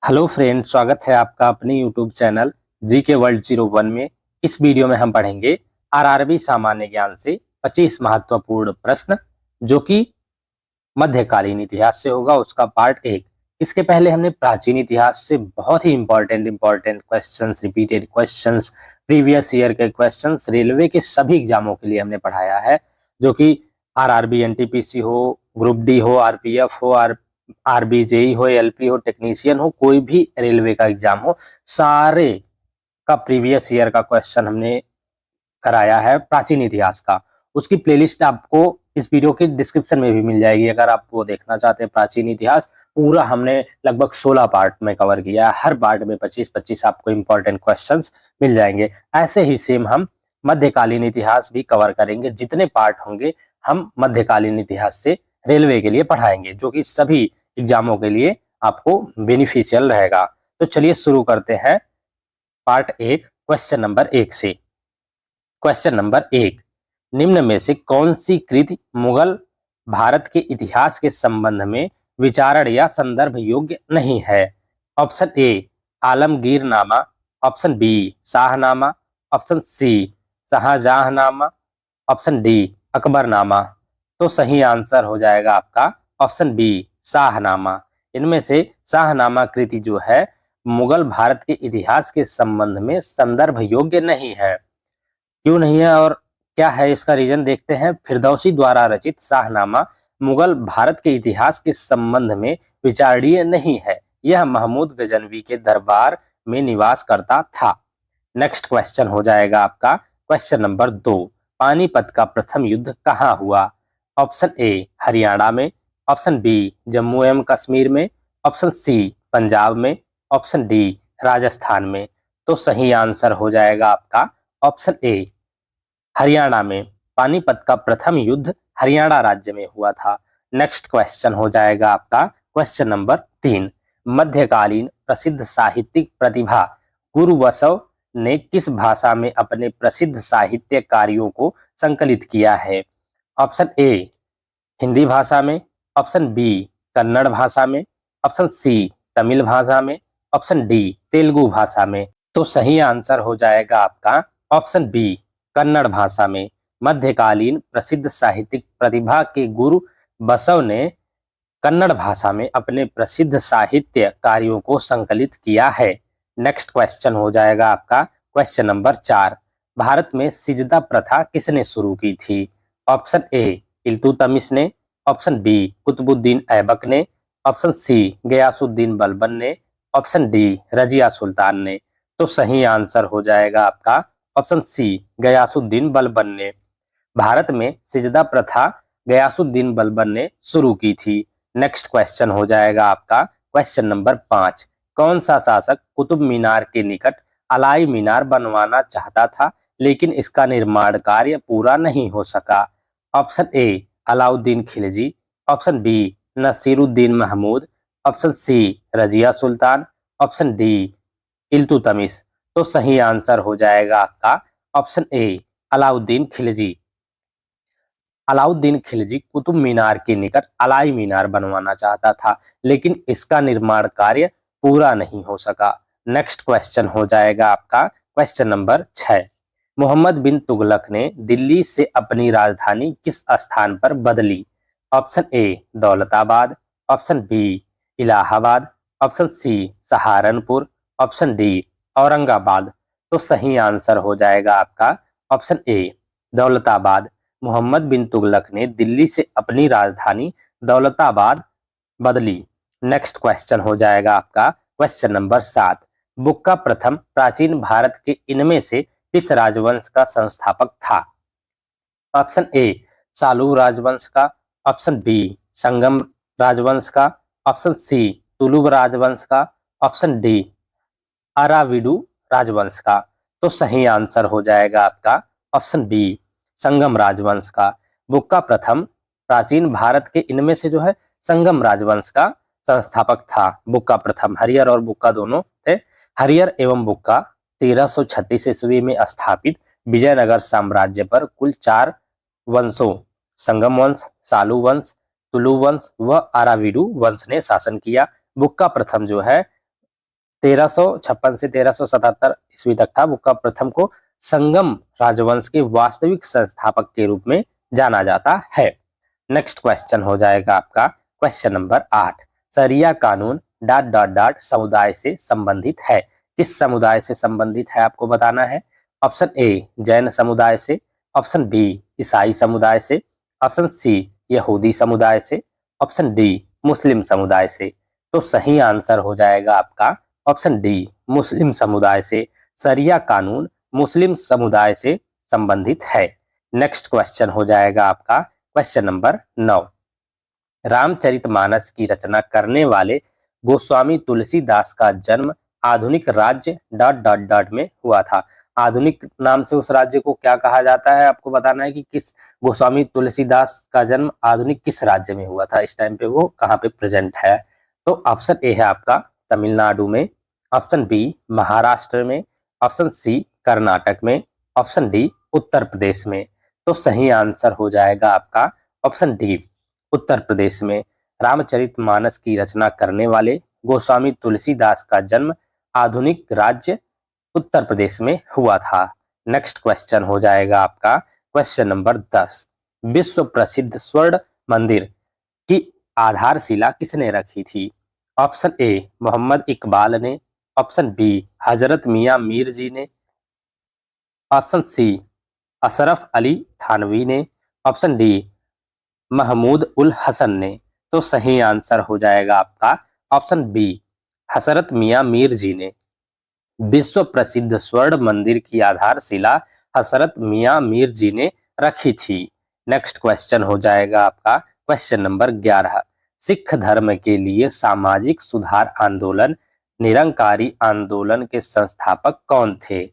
Hello friend, स्वागत है आपका अपने यूट्यूब चैनल जी के वर्ल्ड 01 में। इस वीडियो में हम पढ़ेंगे आरआरबी सामान्य ज्ञान से 25 महत्वपूर्ण प्रश्न जो कि मध्यकालीन इतिहास से होगा, उसका पार्ट एक। इसके पहले हमने प्राचीन इतिहास से बहुत ही important questions, repeated questions, previous year के क्वेश्चंस रेलवे के सभी एग्जामों के लिए हमने पढ़ाया है, जो कि आरआरबी एनटीपीसी हो, ग्रुप डी हो, आरपीएफ हो, आरबीजेई हो, एलपी हो, टेक्नीशियन हो, कोई भी रेलवे का एग्जाम हो, सारे का प्रीवियस ईयर का क्वेश्चन हमने कराया है प्राचीन इतिहास का। उसकी प्लेलिस्ट आपको इस वीडियो के डिस्क्रिप्शन में भी मिल जाएगी। अगर आप वो देखना चाहते हैं प्राचीन इतिहास, पूरा हमने लगभग 16 पार्ट में कवर किया है। हर पार्ट में 25-25 आपको इंपॉर्टेंट क्वेश्चंस मिल जाएंगे। ऐसे ही सेम हम मध्यकालीन इतिहास भी कवर करेंगे। जितने पार्ट होंगे हम मध्यकालीन इतिहास से रेलवे के लिए पढ़ाएंगे, जो कि सभी एग्जामों के लिए आपको बेनिफिशियल रहेगा। तो चलिए शुरू करते हैं पार्ट एक, क्वेश्चन नंबर 1 से। क्वेश्चन नंबर 1, निम्न में से कौन सी कृति मुगल भारत के इतिहास के संबंध में विचारण या संदर्भ योग्य नहीं है? Option A Alamgirnama, option B Shahnama, option C Shahjahannama, option D Akbarnama. तो सही आंसर हो जाएगा आपका ऑप्शन बी शाहनामा। इनमें से शाहनामा कृति जो है मुगल भारत के इतिहास के संबंध में संदर्भ योग्य नहीं है। क्यों नहीं है और क्या है इसका रीजन, देखते हैं। फिरदौसी द्वारा रचित शाहनामा मुगल भारत के इतिहास के संबंध में विचारणीय नहीं है। यह महमूद गजनवी के दरबार में निवास करता था। नेक्स्ट क्वेश्चन हो जाएगा आपका क्वेश्चन नंबर 2, पानीपत का प्रथम युद्ध कहाँ हुआ? ऑप्शन ए हरियाणा में, ऑप्शन बी जम्मू एवं कश्मीर में, ऑप्शन सी पंजाब में, ऑप्शन डी राजस्थान में। तो सही आंसर हो जाएगा आपका ऑप्शन ए हरियाणा में। पानीपत का प्रथम युद्ध हरियाणा राज्य में हुआ था। नेक्स्ट क्वेश्चन हो जाएगा आपका क्वेश्चन नंबर 3, मध्यकालीन प्रसिद्ध साहित्यिक प्रतिभा गुरु बसव ने किस भाषा में अपने प्रसिद्ध साहित्य कार्यों को संकलित किया है? ऑप्शन ए हिंदी भाषा में, ऑप्शन बी कन्नड़ भाषा में, ऑप्शन सी तमिल भाषा में, ऑप्शन डी तेलुगु भाषा में। तो सही आंसर हो जाएगा आपका ऑप्शन बी कन्नड़ भाषा में। मध्यकालीन प्रसिद्ध साहित्यिक प्रतिभा के गुरु बसव ने कन्नड़ भाषा में अपने प्रसिद्ध साहित्य कार्यों को संकलित किया है। नेक्स्ट क्वेश्चन हो जाएगा आपका क्वेश्चन नंबर 4, भारत में सिजदा प्रथा किसने शुरू की थी? ऑप्शन ए इल्तुतमिश ने, ऑप्शन बी कुतुबुद्दीन ऐबक ने, ऑप्शन सी गयासुद्दीन बलबन ने, ऑप्शन डी रजिया सुल्तान ने। तो सही आंसर हो जाएगा आपका ऑप्शन सी गयासुद्दीन बलबन ने। भारत में सिजदा प्रथा गयासुद्दीन बलबन ने शुरू की थी। नेक्स्ट क्वेश्चन हो जाएगा आपका क्वेश्चन नंबर 5, कौन सा शासक कुतुब मीनार के निकट अलाई मीनार बनवाना चाहता था लेकिन इसका निर्माण कार्य पूरा नहीं हो सका? Option A Alauddin Khilji, option B Nasiruddin Mahmud, option C Razia Sultan, option D Iltutmish. तो सही आंसर हो जाएगा आपका ऑप्शन ए अलाउद्दीन खिलजी। अलाउद्दीन खिलजी कुतुब मीनार के निकट अलाई मीनार बनवाना चाहता था लेकिन इसका निर्माण कार्य पूरा नहीं हो सका। नेक्स्ट क्वेश्चन हो जाएगा आपका क्वेश्चन नंबर 6, मोहम्मद बिन तुगलक ने दिल्ली से अपनी राजधानी किस स्थान पर बदली? Option A Daulatabad, option B Allahabad, option C Saharanpur, option D Aurangabad. तो सही आंसर हो जाएगा आपका ऑप्शन ए दौलताबाद। मोहम्मद बिन तुगलक ने दिल्ली से अपनी राजधानी दौलताबाद बदली। नेक्स्ट क्वेश्चन हो जाएगा आपका क्वेश्चन नंबर 7, बुक्का प्रथम प्राचीन भारत के इनमें से किस राजवंश का संस्थापक था? ऑप्शन ए सालू राजवंश का, ऑप्शन बी संगम राजवंश का, ऑप्शन सी तुलुब राजवंश का, ऑप्शन डी अराविडू राजवंश का। तो सही आंसर हो जाएगा आपका ऑप्शन बी संगम राजवंश का। बुक्का प्रथम प्राचीन भारत के इनमें से जो है संगम राजवंश का संस्थापक था। बुक्का प्रथम, हरियर और बुक्का दोनों थे। हरियर एवं बुक्का 1336 ईस्वी में स्थापित विजयनगर साम्राज्य पर कुल 4 वंशों संगम वंश, सालू वंश, तुलु वंश व अराविडू वंश ने शासन किया। बुक्का प्रथम जो है 1356 से 1377 ईस्वी तक था, बुक्का प्रथम को संगम राजवंश के वास्तविक संस्थापक के रूप में जाना जाता है। नेक्स्ट क्वेश्चन हो जाएगा आपका क्वेश्चन नंबर 8। शरिया कानून ... समुदाय से संबंधित है। किस समुदाय से संबंधित है आपको बताना है। ऑप्शन ए जैन समुदाय से, ऑप्शन बी ईसाई समुदाय से, ऑप्शन सी यहूदी समुदाय से, ऑप्शन डी मुस्लिम समुदाय से। तो सही आंसर हो जाएगा आपका ऑप्शन डी मुस्लिम समुदाय से। शरिया कानून मुस्लिम समुदाय से संबंधित है। नेक्स्ट क्वेश्चन हो जाएगा आपका क्वेश्चन नंबर 9। रामचरितमानस की रचना करने वाले गोस्वामी तुलसीदास का जन्म आधुनिक राज्य ... में हुआ था। आधुनिक नाम से उस राज्य को क्या कहा जाता है आपको बताना है कि किस गोस्वामी तुलसीदास का जन्म आधुनिक किस राज्य में हुआ था, इस टाइम पे वो कहाँ पे प्रेजेंट है। तो ऑप्शन ए है आपका तमिलनाडु में, ऑप्शन बी महाराष्ट्र में, ऑप्शन सी कर्नाटक में, ऑप्शन डी उत्तर प्रदेश में। तो सही आंसर हो जाएगा आपका ऑप्शन डी उत्तर प्रदेश में। रामचरितमानस की रचना करने वाले गोस्वामी तुलसीदास का जन्म आधुनिक राज्य उत्तर प्रदेश में हुआ था। नेक्स्ट क्वेश्चन हो जाएगा आपका क्वेश्चन नंबर 10। विश्व प्रसिद्ध स्वर्ण मंदिर की आधारशिला किसने रखी थी। ऑप्शन ए मोहम्मद इकबाल ने, ऑप्शन बी हजरत मियां मीर जी ने, ऑप्शन सी अशरफ अली थानवी ने, ऑप्शन डी महमूद उल हसन ने। तो सही आंसर हो जाएगा आपका ऑप्शन बी हजरत मियां मीर जी ने। विश्व प्रसिद्ध स्वर्ण मंदिर की आधारशिला हजरत मियां मीर जी ने रखी थी। नेक्स्ट क्वेश्चन हो जाएगा आपका क्वेश्चन नंबर 11। सिख धर्म के लिए सामाजिक सुधार आंदोलन निरंकारी आंदोलन के संस्थापक कौन थे।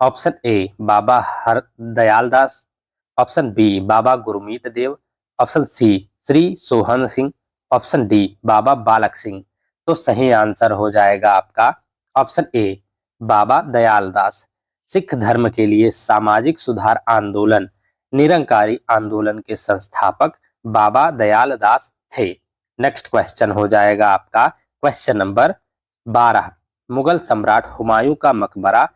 Option A Baba Hardayal Das, option B Baba Gurmeet Dev, option C Shri Sohan Singh, option D Baba Balak Singh. तो सही आंसर हो जाएगा आपका ऑप्शन ए बाबा दयाल दास। सिख धर्म के लिए सामाजिक सुधार आंदोलन निरंकारी आंदोलन के संस्थापक बाबा दयाल दास थे। नेक्स्ट क्वेश्चन हो जाएगा आपका क्वेश्चन नंबर 12। मुगल सम्राट हुमायूं का मकबरा ...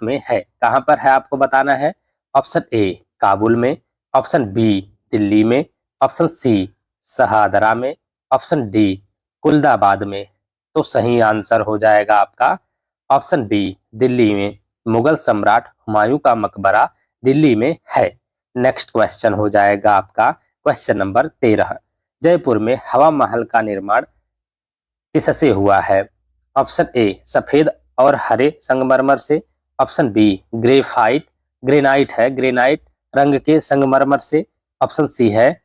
में है। कहां पर है आपको बताना है। ऑप्शन ए काबुल में, ऑप्शन बी दिल्ली में, ऑप्शन सी शहादरा में, ऑप्शन डी कुल्दाबाद में। तो सही आंसर हो जाएगा आपका ऑप्शन बी दिल्ली में। मुगल सम्राट हुमायूं का मकबरा दिल्ली में है। नेक्स्ट क्वेश्चन हो जाएगा आपका क्वेश्चन नंबर 13। जयपुर में हवा महल का निर्माण किससे हुआ है। ऑप्शन ए सफेद और हरे संगमरमर से, ऑप्शन बी ग्रेनाइट रंग के संगमरमर से, ऑप्शन सी है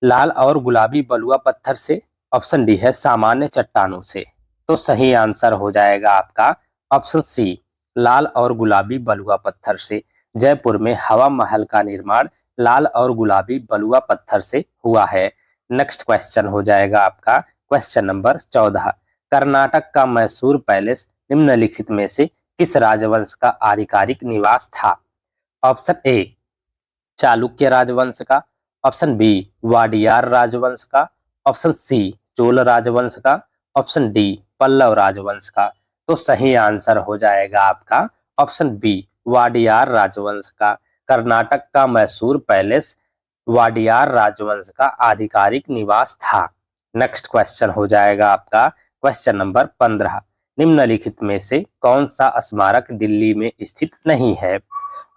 लाल और गुलाबी बलुआ पत्थर से, ऑप्शन डी है सामान्य चट्टानों से। तो सही आंसर हो जाएगा आपका ऑप्शन सी लाल और गुलाबी बलुआ पत्थर से। जयपुर में हवा महल का निर्माण लाल और गुलाबी बलुआ पत्थर से हुआ है। नेक्स्ट क्वेश्चन हो जाएगा आपका क्वेश्चन नंबर 14। कर्नाटक का मैसूर पैलेस निम्नलिखित में से किस राजवंश का आधिकारिक निवास था। ऑप्शन ए चालुक्य राजवंश का, ऑप्शन बी वाडियार राजवंश का, ऑप्शन सी चोल राजवंश का, ऑप्शन डी पल्लव राजवंश का। तो सही आंसर हो जाएगा आपका ऑप्शन बी वाडियार राजवंश का। कर्नाटक का मैसूर पैलेस वाडियार राजवंश का आधिकारिक निवास था। नेक्स्ट क्वेश्चन हो जाएगा आपका क्वेश्चन नंबर 15। निम्नलिखित में से कौन सा स्मारक दिल्ली में स्थित नहीं है।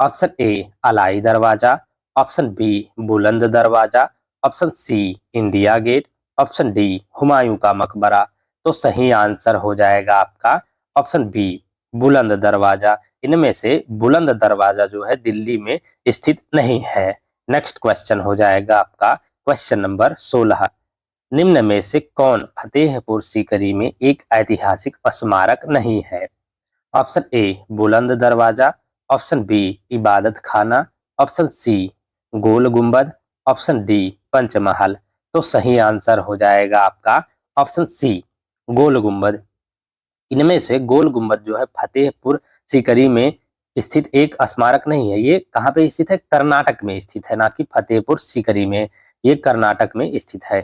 ऑप्शन ए अलाई दरवाजा, option B Buland Darwaza, option C India Gate, option D Humayun का मकबरा। तो सही आंसर हो जाएगा आपका ऑप्शन बी बुलंद दरवाजा। इनमें से बुलंद दरवाजा जो है दिल्ली में स्थित नहीं है। नेक्स्ट क्वेश्चन हो जाएगा आपका क्वेश्चन नंबर 16। निम्न में से कौन फतेहपुर सीकरी में एक ऐतिहासिक स्मारक नहीं है। ऑप्शन ए बुलंद दरवाजा, ऑप्शन बी इबादत खाना, ऑप्शन सी गोल गुंबद, ऑप्शन डी पंचमहल। तो सही आंसर हो जाएगा आपका ऑप्शन सी गोल गुंबद। इनमें से गोल गुंबद जो है फतेहपुर सीकरी में स्थित एक स्मारक नहीं है। ये कहाँ पे स्थित है, कर्नाटक में स्थित है, ना कि फतेहपुर सीकरी में। ये कर्नाटक में स्थित है।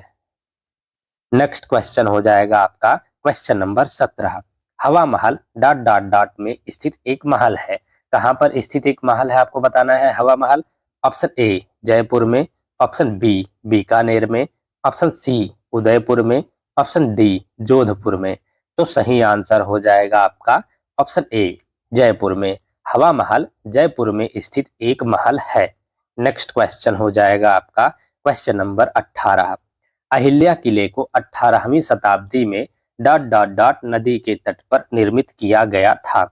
नेक्स्ट क्वेश्चन हो जाएगा आपका क्वेश्चन नंबर 17। हवा महल डॉट डॉट डॉट में स्थित एक महल है। कहाँ पर स्थित एक महल है आपको बताना है हवा महल। ऑप्शन ए जयपुर में, ऑप्शन बी बीकानेर में, ऑप्शन सी उदयपुर में, ऑप्शन डी जोधपुर में। तो सही आंसर हो जाएगा आपका ऑप्शन ए जयपुर में। हवा महल जयपुर में स्थित एक महल है। नेक्स्ट क्वेश्चन हो जाएगा आपका क्वेश्चन नंबर 18। अहिल्या किले को 18वीं शताब्दी में डॉट डॉट डॉट नदी के तट पर निर्मित किया गया था।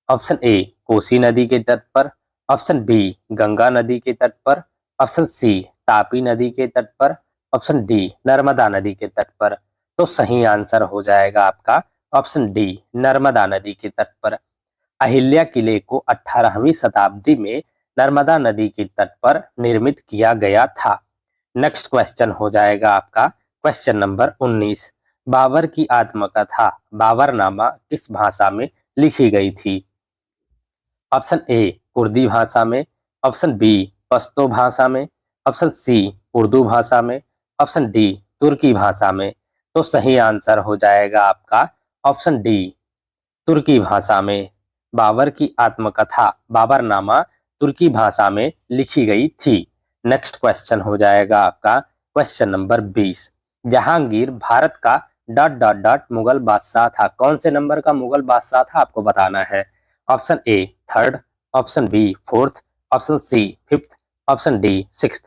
ऑप्शन ए कोसी नदी के तट पर, ऑप्शन बी गंगा नदी के तट पर, ऑप्शन सी तापी नदी के तट पर, ऑप्शन डी नर्मदा नदी के तट पर। तो सही आंसर हो जाएगा आपका ऑप्शन डी नर्मदा नदी के तट पर। अहिल्या किले को 18वीं शताब्दी में नर्मदा नदी के तट पर निर्मित किया गया था। नेक्स्ट क्वेश्चन हो जाएगा आपका क्वेश्चन नंबर 19। बाबर की आत्मकथा बाबरनामा किस भाषा में लिखी गई थी। ऑप्शन ए कुर्दी भाषा में, ऑप्शन बी पश्तो भाषा में, ऑप्शन सी उर्दू भाषा में, ऑप्शन डी तुर्की भाषा में। तो सही आंसर हो जाएगा आपका ऑप्शन डी तुर्की भाषा में। बाबर की आत्मकथा बाबरनामा तुर्की भाषा में लिखी गई थी। नेक्स्ट क्वेश्चन हो जाएगा आपका क्वेश्चन नंबर 20। जहांगीर भारत का डॉट डॉट डॉट मुगल बादशाह था। कौन से नंबर का मुगल बादशाह था आपको बताना है। Option A third, option B fourth, option C fifth, option D sixth.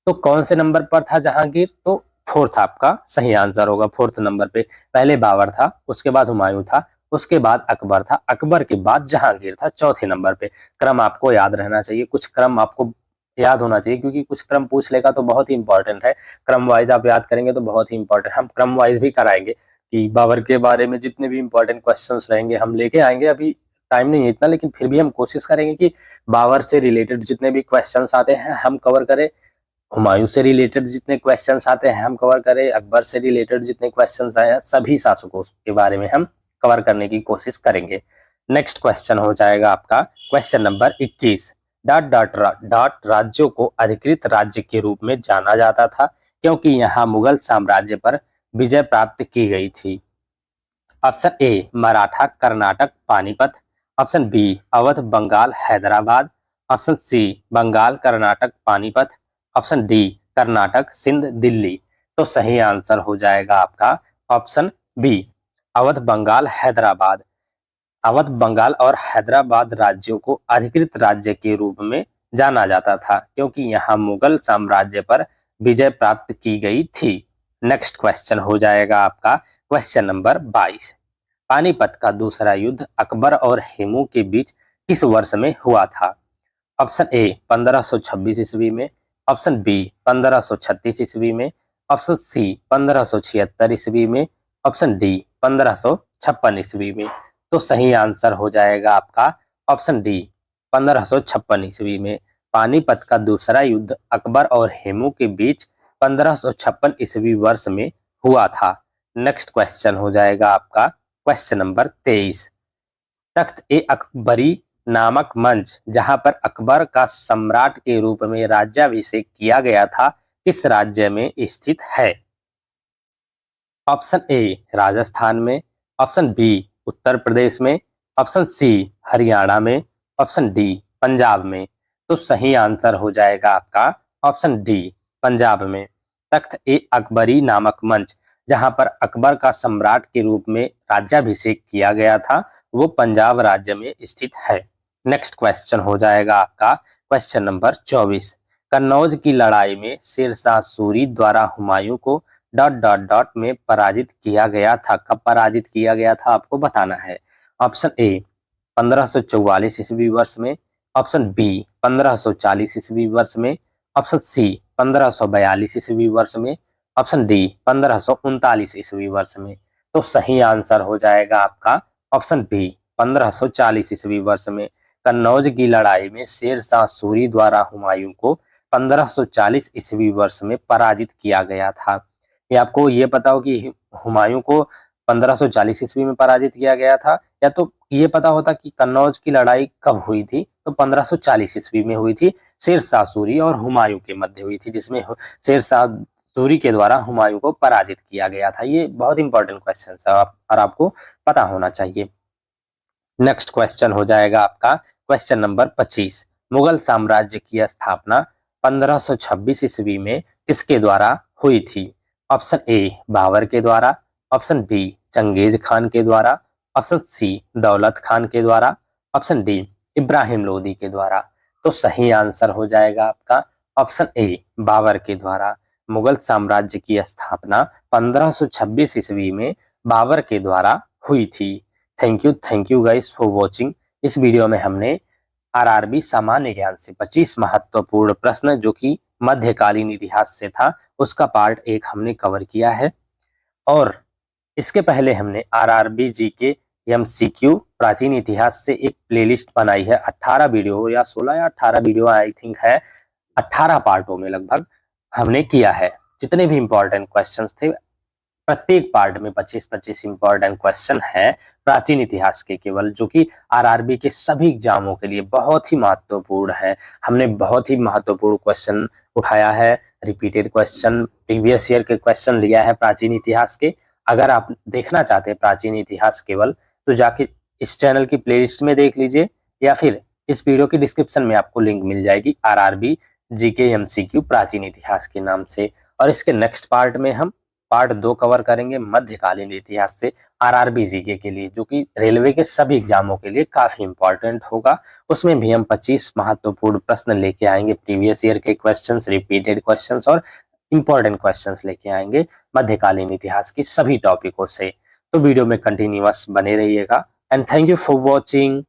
तो कौन से नंबर पर था जहांगीर। तो फोर्थ आपका सही आंसर होगा। फोर्थ नंबर पे पहले बाबर था, उसके बाद हुमायूं था, उसके बाद अकबर था, अकबर के बाद जहांगीर था चौथे नंबर पे। क्रम आपको याद रहना चाहिए, कुछ क्रम आपको याद होना चाहिए, क्योंकि कुछ क्रम पूछ लेगा तो बहुत ही इंपॉर्टेंट है। क्रम वाइज आप याद करेंगे तो बहुत ही इंपॉर्टेंट। हम क्रम वाइज भी कराएंगे कि बाबर के बारे में जितने भी इंपॉर्टेंट क्वेश्चंस रहेंगे हम लेके आएंगे। अभी टाइम नहीं है इतना, लेकिन फिर भी हम कोशिश करेंगे कि बाबर से रिलेटेड जितने भी क्वेश्चंस आते हैं हम कवर करें, हुमायूं से रिलेटेड जितने क्वेश्चंस आते हैं हम कवर करें, अकबर से रिलेटेड जितने क्वेश्चंस आए हैं सभी शासकों के बारे में हम कवर करने की कोशिश करेंगे। नेक्स्ट क्वेश्चन हो जाएगा आपका question number 21। Dot dot dot राज्यों को अधिकृत राज्य के रूप में जाना जाता था क्योंकि यहाँ मुगल साम्राज्य पर विजय प्राप्त की गई थी। Option A Maratha Karnataka Panipat, option B Awadh Bengal Hyderabad, option C Bengal Karnataka Panipat, option D Karnataka Sindh Delhi. तो सही आंसर हो जाएगा आपका ऑप्शन बी अवध बंगाल हैदराबाद। अवध बंगाल और हैदराबाद राज्यों को अधिकृत राज्य के रूप में जाना जाता था क्योंकि यहाँ मुगल साम्राज्य पर विजय प्राप्त की गई थी। नेक्स्ट क्वेश्चन हो जाएगा आपका क्वेश्चन नंबर 22। पानीपत का दूसरा युद्ध अकबर और हेमू के बीच किस वर्ष में हुआ था। ऑप्शन ए 1526 ईस्वी में, ऑप्शन बी 1536 ईस्वी में, ऑप्शन सी 1576 ईस्वी में, ऑप्शन डी 1556 ईस्वी में। तो सही आंसर हो जाएगा आपका ऑप्शन डी 1556 ईस्वी में। पानीपत का दूसरा युद्ध अकबर और हेमू के बीच 1556 ईस्वी वर्ष में हुआ था। नेक्स्ट क्वेश्चन हो जाएगा आपका क्वेश्चन नंबर 23। तख्त ए अकबरी नामक मंच जहां पर अकबर का सम्राट के रूप में राज्याभिषेक किया गया था किस राज्य में स्थित है। ऑप्शन ए राजस्थान में, ऑप्शन बी उत्तर प्रदेश में, ऑप्शन सी हरियाणा में, ऑप्शन डी पंजाब में। तो सही आंसर हो जाएगा आपका ऑप्शन डी पंजाब में। तख्त ए अकबरी नामक मंच जहां पर अकबर का सम्राट के रूप में राज्याभिषेक किया गया था वो पंजाब राज्य में स्थित है। नेक्स्ट क्वेश्चन हो जाएगा आपका क्वेश्चन नंबर 24। कन्नौज की लड़ाई में शेरशाह सूरी द्वारा Humayun co dot dot dot में पराजित किया गया था। कब पराजित किया गया था आपको बताना है। ऑप्शन ए 1544 ईस्वी वर्ष में, ऑप्शन बी 1540 ईस्वी वर्ष में, ऑप्शन सी 1542 ईस्वी वर्ष में, ऑप्शन डी 1539 ईस्वी वर्ष में। तो सही आंसर हो जाएगा आपका ऑप्शन बी 1540 ईस्वी वर्ष में। कन्नौज की लड़ाई में शेरशाह सूरी द्वारा हुमायूं को 1540 ईस्वी वर्ष में पराजित किया गया था। ये आपको ये पता हो कि हुमायूं को 1540 ईस्वी में पराजित किया गया था, या तो ये पता होता कि कन्नौज की लड़ाई कब हुई थी, तो 1540 ईस्वी में हुई थी, शेरशाह सूरी और हुमायूं के मध्य हुई थी, जिसमें शेरशाह सूरी के द्वारा हुमायूं को पराजित किया गया था। ये बहुत इंपॉर्टेंट क्वेश्चन है और आपको पता होना चाहिए। नेक्स्ट क्वेश्चन हो जाएगा आपका क्वेश्चन नंबर 25। मुगल साम्राज्य की स्थापना 1526 ईस्वी में किसके द्वारा हुई थी? ऑप्शन ए बाबर के द्वारा, ऑप्शन बी चंगेज खान के द्वारा, ऑप्शन सी दौलत खान के द्वारा, ऑप्शन डी इब्राहिम लोदी के द्वारा। तो सही आंसर हो जाएगा आपका ऑप्शन ए बाबर के द्वारा। मुगल साम्राज्य की स्थापना 1526 ईस्वी में बाबर के द्वारा हुई थी। Thank you guys for watching. इस वीडियो में हमने आरआरबी सामान्य ज्ञान से 25 महत्वपूर्ण प्रश्न जो कि मध्यकालीन इतिहास से था उसका पार्ट 1 हमने कवर किया है। और इसके पहले हमने आरआरबी जी के एमसीक्यू प्राचीन इतिहास से एक प्लेलिस्ट बनाई है। 18 वीडियो या 16 या 18 वीडियो आई थिंक है, 18 पार्टों में लगभग हमने किया है। जितने भी इंपॉर्टेंट क्वेश्चंस थे प्रत्येक पार्ट में 25-25 इंपॉर्टेंट क्वेश्चन है प्राचीन इतिहास के केवल, जो कि आरआरबी के सभी एग्जामों के लिए बहुत ही महत्वपूर्ण है। हमने बहुत ही महत्वपूर्ण क्वेश्चन उठाया है, रिपीटेड क्वेश्चन, प्रीवियस ईयर के क्वेश्चन लिया है प्राचीन इतिहास के। अगर आप देखना चाहते हैं प्राचीन इतिहास केवल तो जाके इस चैनल की प्लेलिस्ट में देख लीजिए या फिर इस वीडियो की डिस्क्रिप्शन में आपको लिंक मिल जाएगी आरआरबी जीके एमसीक्यू प्राचीन इतिहास के नाम से। और इसके नेक्स्ट पार्ट में हम पार्ट 2 कवर करेंगे मध्यकालीन इतिहास से आरआरबी जीके के लिए, जो कि रेलवे के सभी एग्जामों के लिए काफी इंपॉर्टेंट होगा। उसमें भी हम 25 महत्वपूर्ण प्रश्न लेके आएंगे, प्रीवियस ईयर के क्वेश्चंस, रिपीटेड क्वेश्चंस और इंपॉर्टेंट क्वेश्चंस लेके आएंगे मध्यकालीन इतिहास की सभी टॉपिकों से। तो वीडियो में कंटिन्यूअस बने रहिएगा and thank you for watching.